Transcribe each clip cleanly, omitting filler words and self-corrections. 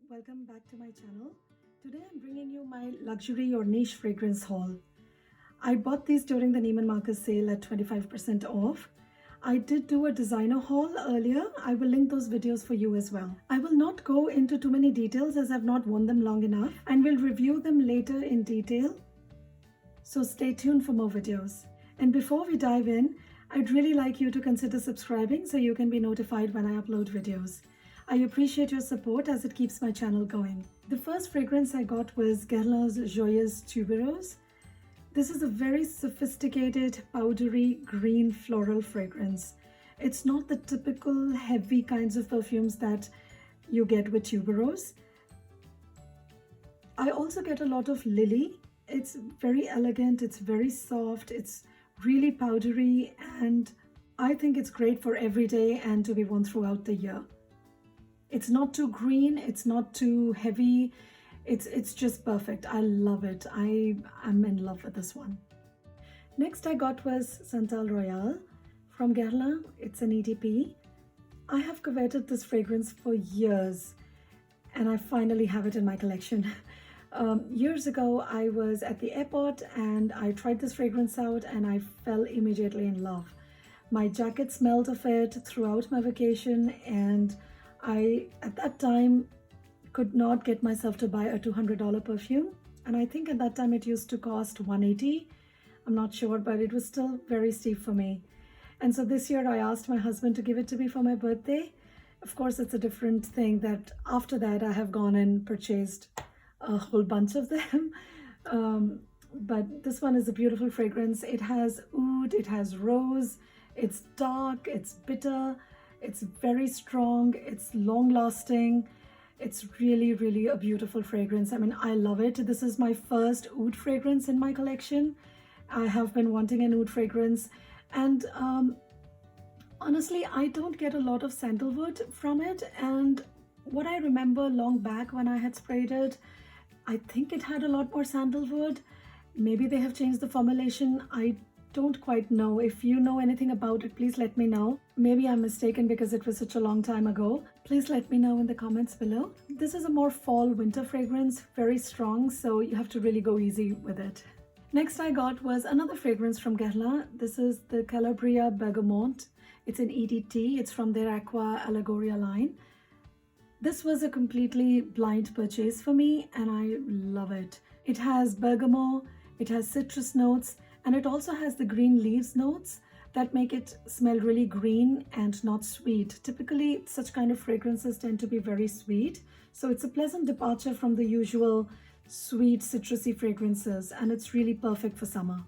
welcome back to my channel. Today I'm bringing you my luxury or niche fragrance haul. I bought these during the Neiman Marcus sale at 25% off. I did do a designer haul earlier. I will link those videos for you as well. I will not go into too many details as I've not worn them long enough, and will review them later in detail. So stay tuned for more videos. And before we dive in, I'd really like you to consider subscribing so you can be notified when I upload videos. I appreciate your support as it keeps my channel going. The first fragrance I got was Galas Joyous tuberose. This is a very sophisticated, powdery, green floral fragrance. It's not the typical heavy kinds of perfumes that you get with tuberose. I also get a lot of lily. It's very elegant, it's very soft, it's really powdery, and I think it's great for every day and to be worn throughout the year. It's not too green, it's not too heavy, it's just perfect. I love it. I'm in love with this one. Next I got was Santal Royale from Guerlain. It's an EDP. I have coveted this fragrance for years and I finally have it in my collection. Years ago I was at the airport and I tried this fragrance out and I fell immediately in love. My jacket smelled of it throughout my vacation, and I, at that time, could not get myself to buy a $200 perfume. And I think at that time it used to cost $180. I'm not sure, but it was still very steep for me. And so this year I asked my husband to give it to me for my birthday. Of course, it's a different thing that after that I have gone and purchased a whole bunch of them. But this one is a beautiful fragrance. It has oud, it has rose, it's dark, it's bitter. It's very strong, it's long lasting, it's really a beautiful fragrance. I mean, I love it. This is my first oud fragrance in my collection. I have been wanting an oud fragrance, and honestly, I don't get a lot of sandalwood from it, and what I remember long back when I had sprayed it, I think it had a lot more sandalwood. Maybe they have changed the formulation. I don't quite know. If you know anything about it, please let me know. Maybe I'm mistaken because it was such a long time ago. Please let me know in the comments below. This is a more fall winter fragrance, very strong, so you have to really go easy with it. Next I got was another fragrance from Guerlain. This is the Calabria Bergamot. It's an EDT. It's from their Aqua Allegoria line. This was a completely blind purchase for me and I love it. It has bergamot, it has citrus notes, and it also has the green leaves notes that make it smell really green and not sweet. Typically, such kind of fragrances tend to be very sweet. So it's a pleasant departure from the usual sweet, citrusy fragrances, and it's really perfect for summer.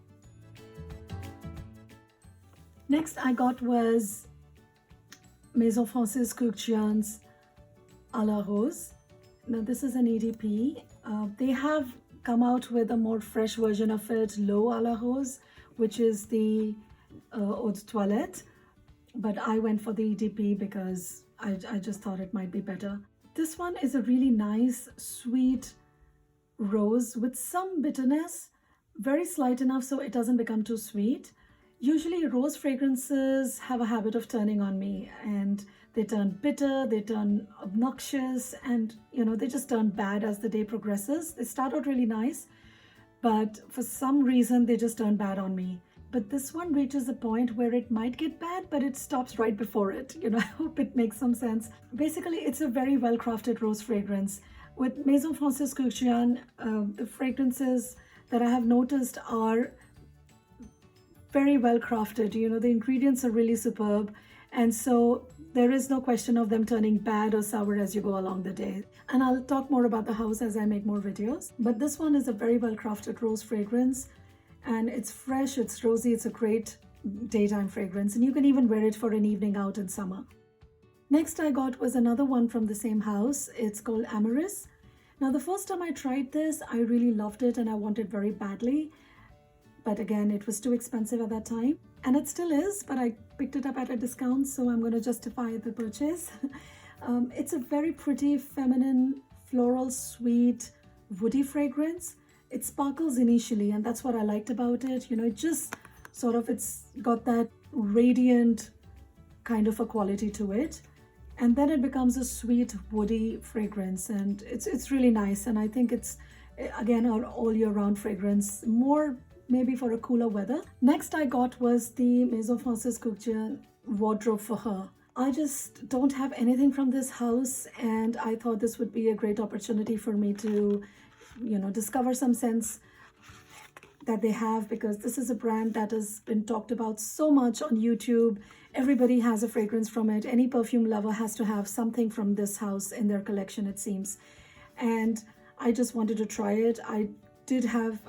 Next I got was Maison Francis Kurkdjian's A la Rose. Now this is an EDP. They have come out with a more fresh version of it, L'Eau à la Rose, which is the eau de toilette, but I went for the EDP because I just thought it might be better. This one is a really nice, sweet rose with some bitterness, very slight enough so it doesn't become too sweet. Usually rose fragrances have a habit of turning on me, and they turn bitter, they turn obnoxious, and they just turn bad as the day progresses. They start out really nice, but for some reason they just turn bad on me. But this one reaches a point where it might get bad, but it stops right before it. I hope it makes some sense. Basically, it's a very well-crafted rose fragrance. With Maison Francis Kurkdjian, the fragrances that I have noticed are very well crafted. The ingredients are really superb, and so there is no question of them turning bad or sour as you go along the day. And I'll talk more about the house as I make more videos. But this one is a very well crafted rose fragrance, and it's fresh, it's rosy, it's a great daytime fragrance, and you can even wear it for an evening out in summer. Next I got was another one from the same house. It's called Amorous. Now the first time I tried this, I really loved it and I wanted it very badly. But again, it was too expensive at that time, and it still is, but I picked it up at a discount, so I'm going to justify the purchase. It's a very pretty, feminine, floral, sweet, woody fragrance. It sparkles initially, and that's what I liked about it. It just sort of, it's got that radiant kind of a quality to it. and then it becomes a sweet woody fragrance, and it's really nice. And I think it's again an all year round fragrance, more maybe for a cooler weather. Next I got was the Maison Francis Couturier wardrobe for her. I just don't have anything from this house, and I thought this would be a great opportunity for me to, discover some scents that they have, because this is a brand that has been talked about so much on YouTube. Everybody has a fragrance from it. Any perfume lover has to have something from this house in their collection, it seems. And I just wanted to try it. I did have,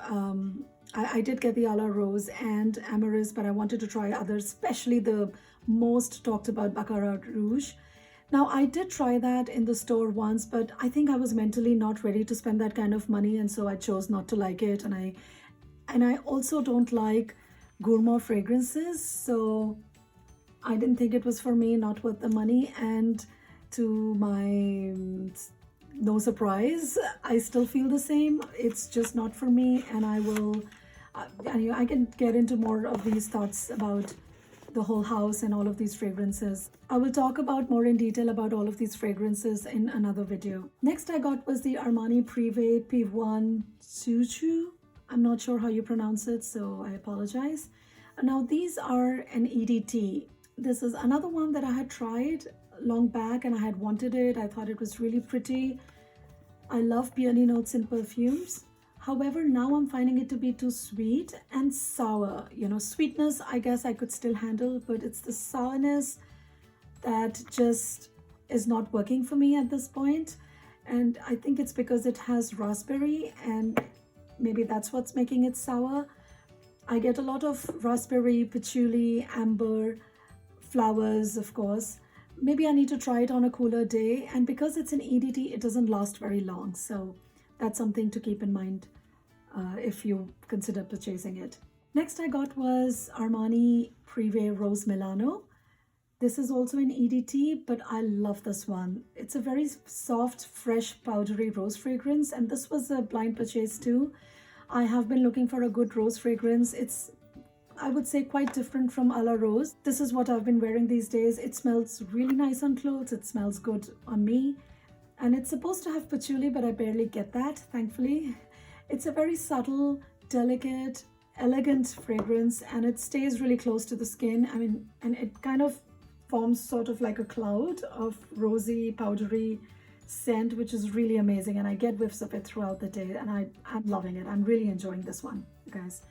I did get the A La Rose and Amoureuse, but I wanted to try others, especially the most talked about Baccarat Rouge. Now, I did try that in the store once, but I think I was mentally not ready to spend that kind of money, and so I chose not to like it. And I also don't like gourmand fragrances, so I didn't think it was for me, not worth the money. And to my no surprise, I still feel the same. It's just not for me, and I can get into more of these thoughts about the whole house and all of these fragrances. I will talk about more in detail about all of these fragrances in another video. Next I got was the Armani Prive P1 Chuchu. I'm not sure how you pronounce it, so I apologize. Now these are an EDT. This is another one that I had tried long back and I had wanted it. I thought it was really pretty. I love peony notes in perfumes. However, now I'm finding it to be too sweet and sour. Sweetness, I guess I could still handle, but it's the sourness that just is not working for me at this point. And I think it's because it has raspberry, and maybe that's what's making it sour. I get a lot of raspberry, patchouli, amber, flowers, of course. Maybe I need to try it on a cooler day. And because it's an EDT, it doesn't last very long. So that's something to keep in mind if you consider purchasing it. Next I got was Armani Prive Rose Milano. This is also an EDT, but I love this one. It's a very soft, fresh, powdery rose fragrance, and this was a blind purchase too. I have been looking for a good rose fragrance. It's, I would say, quite different from A La Rose. This is what I've been wearing these days. It smells really nice on clothes. It smells good on me. And it's supposed to have patchouli, but I barely get that, thankfully. It's a very subtle, delicate, elegant fragrance, and it stays really close to the skin. And it kind of forms sort of like a cloud of rosy, powdery scent, which is really amazing. And I get whiffs of it throughout the day, and I'm loving it. I'm really enjoying this one, you guys.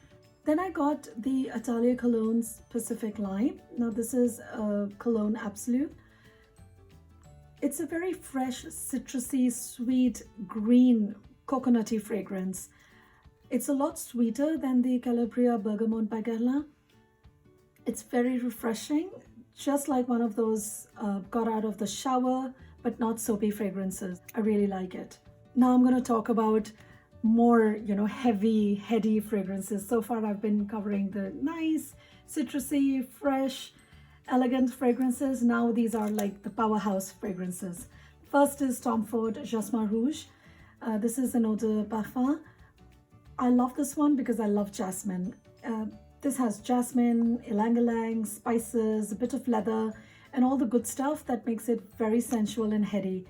Then I got the Italia Colognes Pacific Lime. Now this is a Cologne Absolute. It's a very fresh, citrusy, sweet, green, coconutty fragrance. It's a lot sweeter than the Calabria Bergamot by Gala. It's very refreshing, just like one of those got out of the shower, but not soapy fragrances. I really like it. Now I'm going to talk about more, heavy, heady fragrances. So far I've been covering the nice, citrusy, fresh, elegant fragrances. Now these are like the powerhouse fragrances. First is Tom Ford Jasmin Rouge. This is an eau de parfum. I love this one because I love jasmine. This has jasmine, ylang-ylang, spices, a bit of leather, and all the good stuff that makes it very sensual and heady.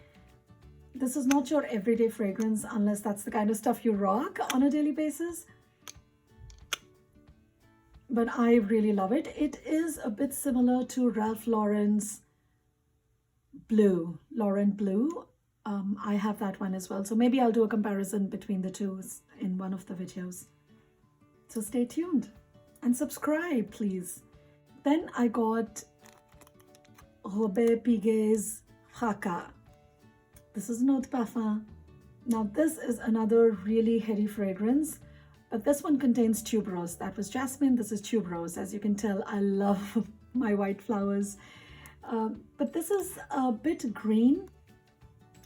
This is not your everyday fragrance unless that's the kind of stuff you rock on a daily basis. But I really love it. It is a bit similar to Ralph Lauren's Blue, Lauren Blue. I have that one as well. So maybe I'll do a comparison between the two in one of the videos. So stay tuned and subscribe, please. Then I got Robert Piguet's Haka. This is an eau de parfum. Now this is another really heady fragrance, but this one contains tuberose. That was jasmine, this is tuberose. As you can tell, I love my white flowers. But this is a bit green,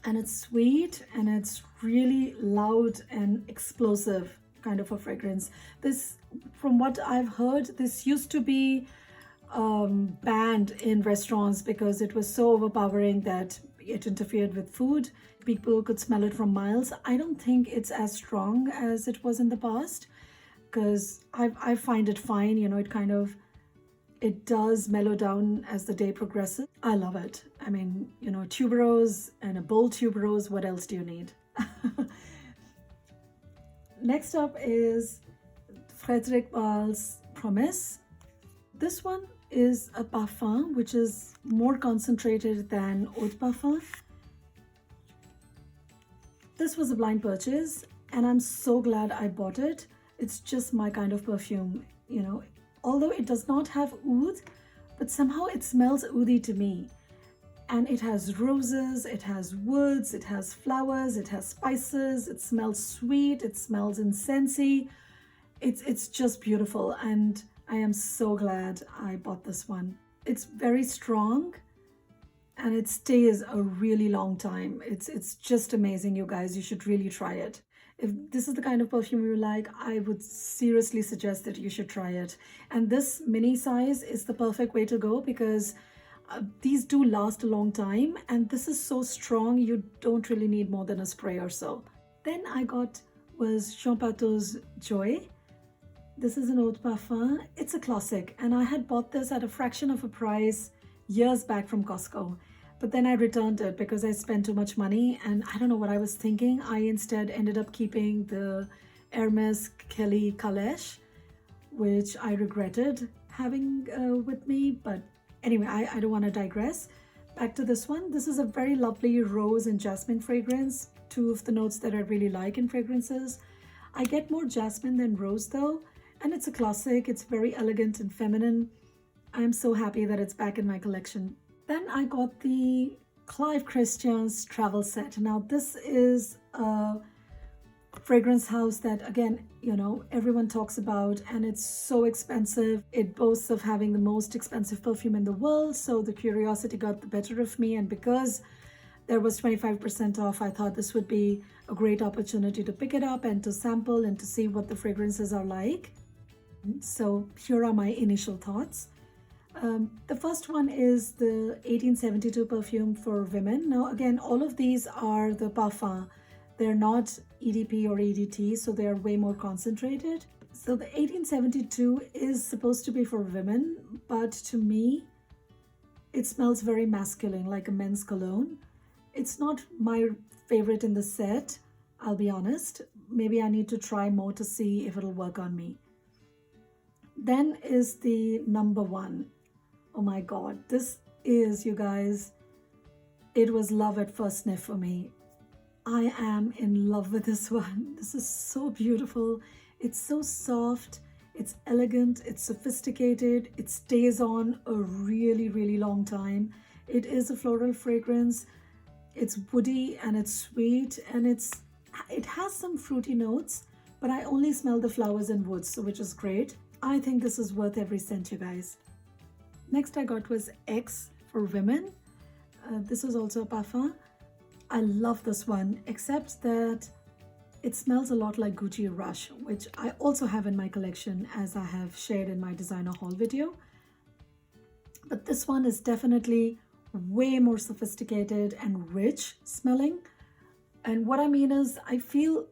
and it's sweet, and it's really loud and explosive kind of a fragrance. This, from what I've heard, this used to be banned in restaurants because it was so overpowering that it interfered with food. People could smell it from miles. I don't think it's as strong as it was in the past, because I find it fine. It does mellow down as the day progresses. I love it. I mean, you know, tuberose and a bold tuberose, what else do you need? Next up is FREDERIC Malle's Promise. This one is a parfum which is more concentrated than Eau de Parfum. This was a blind purchase and I'm so glad I bought it. It's just my kind of perfume, you know, although it does not have oud, but somehow it smells ouddy to me. And it has roses, it has woods, it has flowers, it has spices, it smells sweet, it smells incensey. It's just beautiful, and I am so glad I bought this one. It's very strong and it stays a really long time. It's just amazing, you guys. You should really try it. If this is the kind of perfume you like, I would seriously suggest that you should try it. And this mini size is the perfect way to go because these do last a long time, and this is so strong you don't really need more than a spray or so. Then I got was Jean Pathos Joy. This is an eau de parfum. It's a classic, and I had bought this at a fraction of a price years back from Costco, but then I returned it because I spent too much money, and I don't know what I was thinking. I instead ended up keeping the Hermes Kelly Calèche, which I regretted having with me, but anyway, I don't want to digress. Back to this one. This is a very lovely rose and jasmine fragrance, two of the notes that I really like in fragrances. I get more jasmine than rose though, and it's a classic. It's very elegant and feminine. I'm so happy that it's back in my collection. Then I got the Clive Christian's travel set. Now this is a fragrance house that, again, you know, everyone talks about, and it's so expensive. It boasts of having the most expensive perfume in the world, so the curiosity got the better of me, and because there was 25% off, I thought this would be a great opportunity to pick it up and to sample and to see what the fragrances are like. So here are my initial thoughts. The first one is the 1872 perfume for women. Now again, all of these are the parfum. They're not EDP or EDT, so they are way more concentrated. So the 1872 is supposed to be for women, but to me, it smells very masculine, like a men's cologne. It's not my favorite in the set, I'll be honest. Maybe I need to try more to see if it'll work on me. Then is the number one. Oh my God, this is, you guys, it was love at first sniff for me. I am in love with this one. This is so beautiful. It's so soft, it's elegant, it's sophisticated, it stays on a really, really long time. It is a floral fragrance. It's woody and it's sweet, and it has some fruity notes, but I only smell the flowers and woods, which is great. I think this is worth every cent, you guys. Next I got was X for women. This is also a parfum. I love this one, except that it smells a lot like Gucci Rush, which I also have in my collection, as I have shared in my designer haul video. But this one is definitely way more sophisticated and rich smelling. And what I mean is, I feel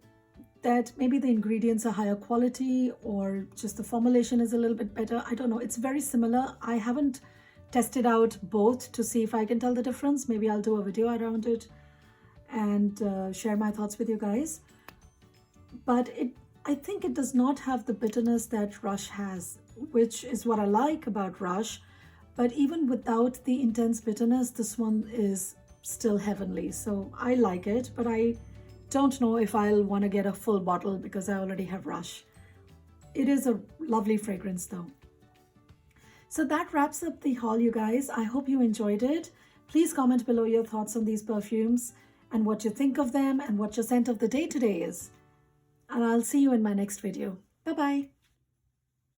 that maybe the ingredients are higher quality, or just the formulation is a little bit better. I don't know. It's very similar. I haven't tested out both to see if I can tell the difference. Maybe I'll do a video around it and share my thoughts with you guys. But I think it does not have the bitterness that Rush has, which is what I like about Rush. But even without the intense bitterness, this one is still heavenly. So I like it, but I don't know if I'll want to get a full bottle because I already have Rush. It is a lovely fragrance though. So that wraps up the haul, you guys. I hope you enjoyed it. Please comment below your thoughts on these perfumes and what you think of them and what your scent of the day today is. And I'll see you in my next video. Bye-bye.